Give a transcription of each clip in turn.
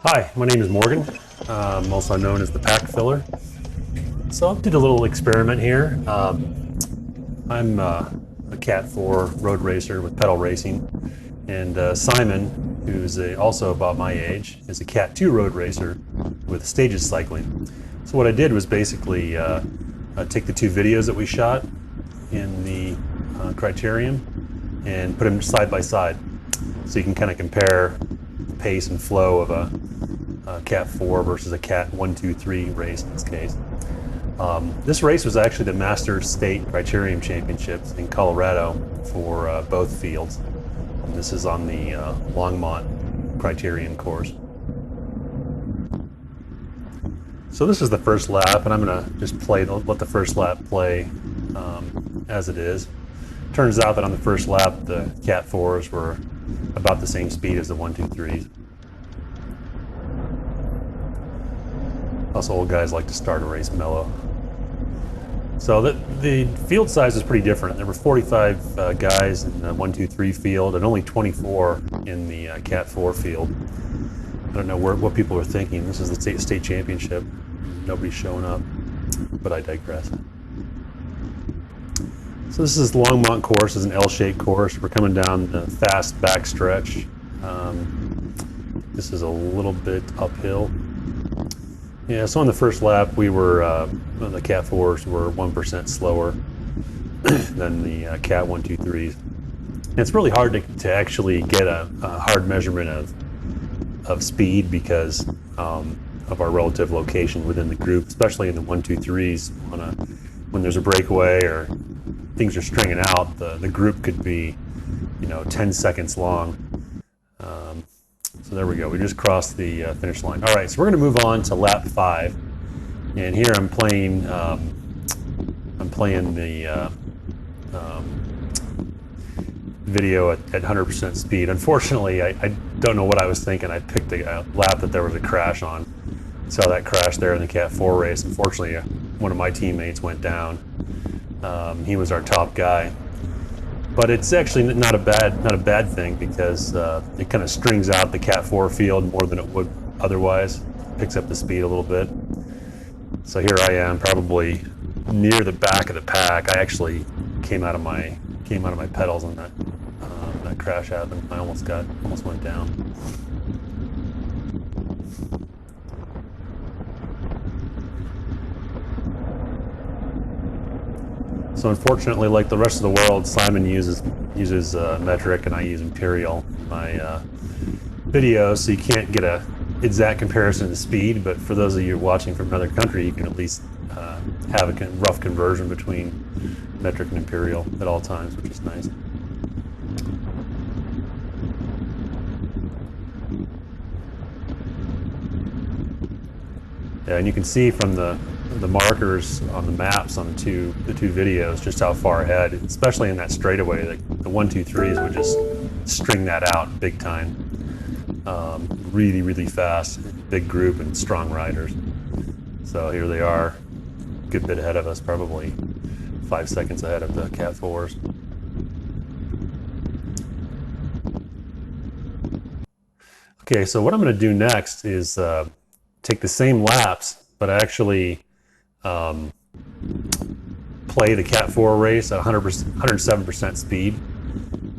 Hi, my name is Morgan. I'm also known as the pack filler. So I did a little experiment here. I'm a Cat 4 road racer with pedal racing, and Simon, who's also about my age, is a Cat 2 road racer with stages cycling. So what I did was basically take the two videos that we shot in the Criterium and put them side by side, so you can kind of compare the pace and flow of a Cat 4 versus a Cat 1-2-3 race in this case. This race was actually the Masters State Criterium Championships in Colorado for both fields. And this is on the Longmont Criterium course. So this is the first lap, and I'm going to just let the first lap play as it is. Turns out that on the first lap, the Cat 4s were about the same speed as the 1-2-3s. Us old guys like to start a race mellow. So the field size is pretty different. There were 45 guys in the 1-2-3 field and only 24 in the Cat 4 field. I don't know what people are thinking. This is the state championship. Nobody's showing up, but I digress. So this is the Longmont course. It's an L-shaped course. We're coming down the fast backstretch. This is a little bit uphill. Yeah, so on the first lap, we were the Cat 4s were 1% slower than the Cat 1-2-3s. And it's really hard to actually get a hard measurement of speed because of our relative location within the group, especially in the 1-2-3s. When there's a breakaway or things are stringing out, the group could be, 10 seconds long. So there we go. We just crossed the finish line. All right, so we're going to move on to lap 5, and here I'm playing the video at 100% speed. Unfortunately, I don't know what I was thinking. I picked a lap that there was a crash on. Saw that crash there in the Cat 4 race. Unfortunately, one of my teammates went down. He was our top guy. But it's actually not a bad thing because it kind of strings out the Cat 4 field more than it would otherwise. Picks up the speed a little bit. So here I am, probably near the back of the pack. I actually came out of my pedals when that crash happened. I almost went down. So unfortunately, like the rest of the world, Simon uses metric and I use imperial in my videos, so you can't get a exact comparison of the speed. But for those of you watching from another country, you can at least have a rough conversion between metric and imperial at all times, which is nice. Yeah, and you can see from the markers on the maps on the two videos just how far ahead, especially in that straightaway. The 1-2-3s would just string that out big time. Really, really fast, big group and strong riders. So here they are, a good bit ahead of us, probably 5 seconds ahead of the Cat 4s. Okay, so what I'm going to do next is take the same laps, but actually play the Cat 4 race at 107% speed,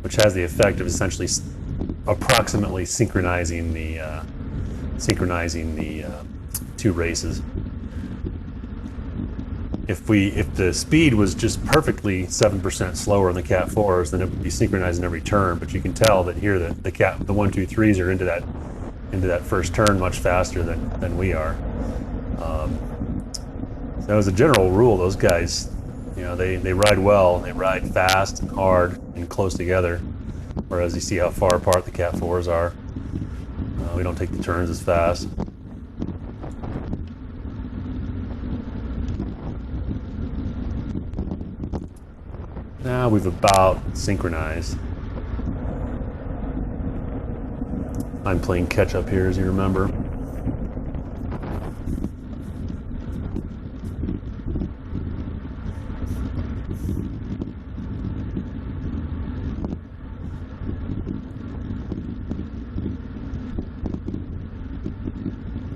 which has the effect of essentially approximately synchronizing the two races. If the speed was just perfectly 7% slower in the Cat 4s, then it would be synchronized in every turn. But you can tell that here the 1-2-3s are into that first turn much faster than we are. So as a general rule, those guys, they ride well, they ride fast and hard and close together. Whereas you see how far apart the Cat 4s are. We don't take the turns as fast. Now we've about synchronized. I'm playing catch up here, as you remember.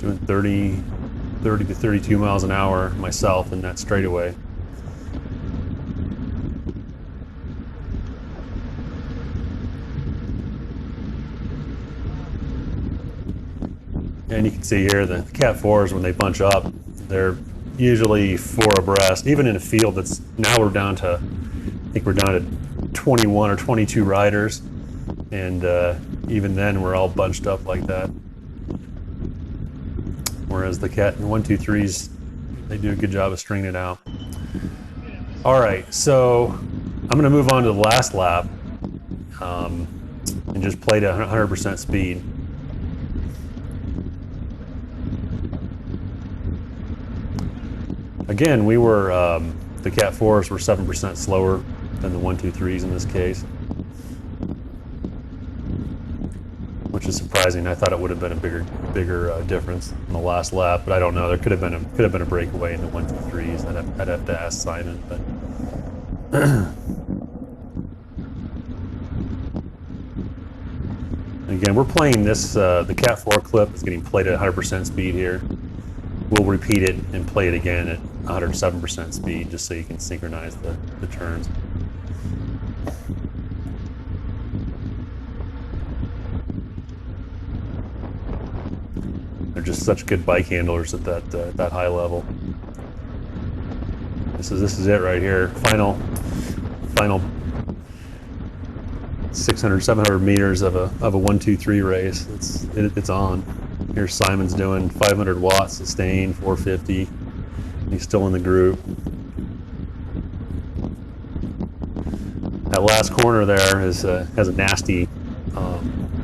doing 30 to 32 miles an hour myself in that straightaway. And you can see here the Cat 4s, when they bunch up, they're usually 4 abreast, even in a field that's, now we're down to, I think we're down to 21 or 22 riders, and even then we're all bunched up like that. Whereas the Cat 1, 2, 3s, they do a good job of stringing it out. All right, so I'm going to move on to the last lap and just play to 100% speed. Again, we were, the Cat 4s were 7% slower than the 1, 2, 3s in this case, which is surprising. I thought it would have been a bigger difference in the last lap, but I don't know. There could have been a breakaway in the 1, 2, 3s. I'd have to ask Simon, but. Again, we're playing this. The Cat 4 clip is getting played at 100% speed here. We'll repeat it and play it again at 107% speed, just so you can synchronize the turns. They're just such good bike handlers at that high level. This is it right here. Final 600, 700 meters of a 1, 2, 3 race. It's on. Here's Simon's doing 500 watts sustained, 450. He's still in the group. That last corner there has a nasty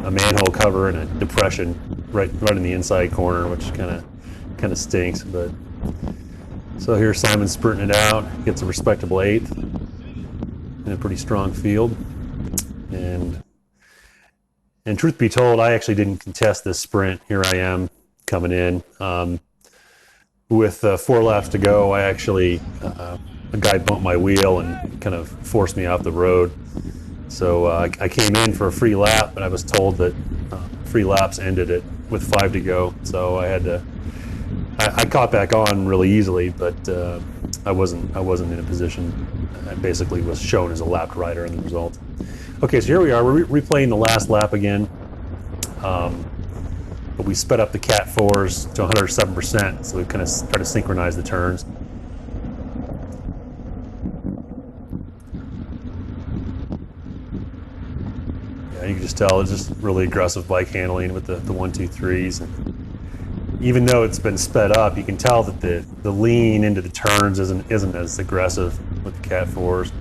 a manhole cover and a depression right in the inside corner, which kind of stinks. But so here Simon's sprinting it out, gets a respectable 8th in a pretty strong field. And truth be told, I actually didn't contest this sprint. Here I am coming in. With 4 laps to go, I actually, a guy bumped my wheel and kind of forced me off the road. So I came in for a free lap, but I was told that free laps ended with 5 to go. So I had to, I caught back on really easily, but I wasn't in a position. I basically was shown as a lapped rider in the result. Okay, so here we are. We're replaying the last lap again. But we sped up the Cat 4s to 107%, so we kind of try to synchronize the turns. Yeah, you can just tell it's just really aggressive bike handling with the 1, 2, 3s. And even though it's been sped up, you can tell that the lean into the turns isn't as aggressive with the Cat 4s.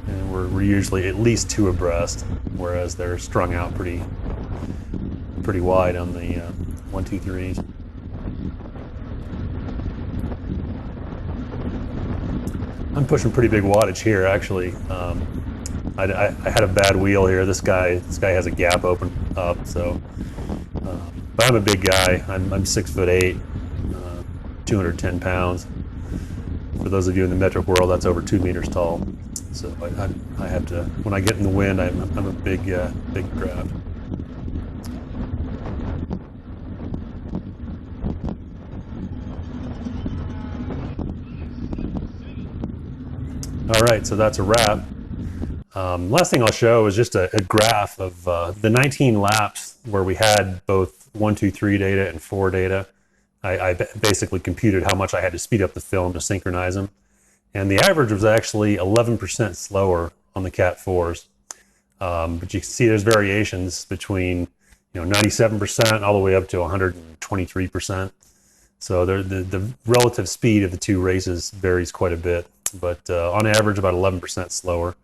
And we're usually at least 2 abreast, whereas they're strung out pretty wide on the 1, 2, 3s. I'm pushing pretty big wattage here, actually. I had a bad wheel here. This guy has a gap open up, so. But I'm a big guy. I'm 6'8", 210 pounds. For those of you in the metric world, that's over 2 meters tall. So I have to. When I get in the wind, I'm a big craft. All right, so that's a wrap. Last thing I'll show is just a graph of the 19 laps where we had both 1, 2, 3 data and 4 data. I basically computed how much I had to speed up the film to synchronize them. And the average was actually 11% slower on the Cat 4s. But you can see there's variations between 97% all the way up to 123%. So the relative speed of the 2 races varies quite a bit. But on average, about 11% slower.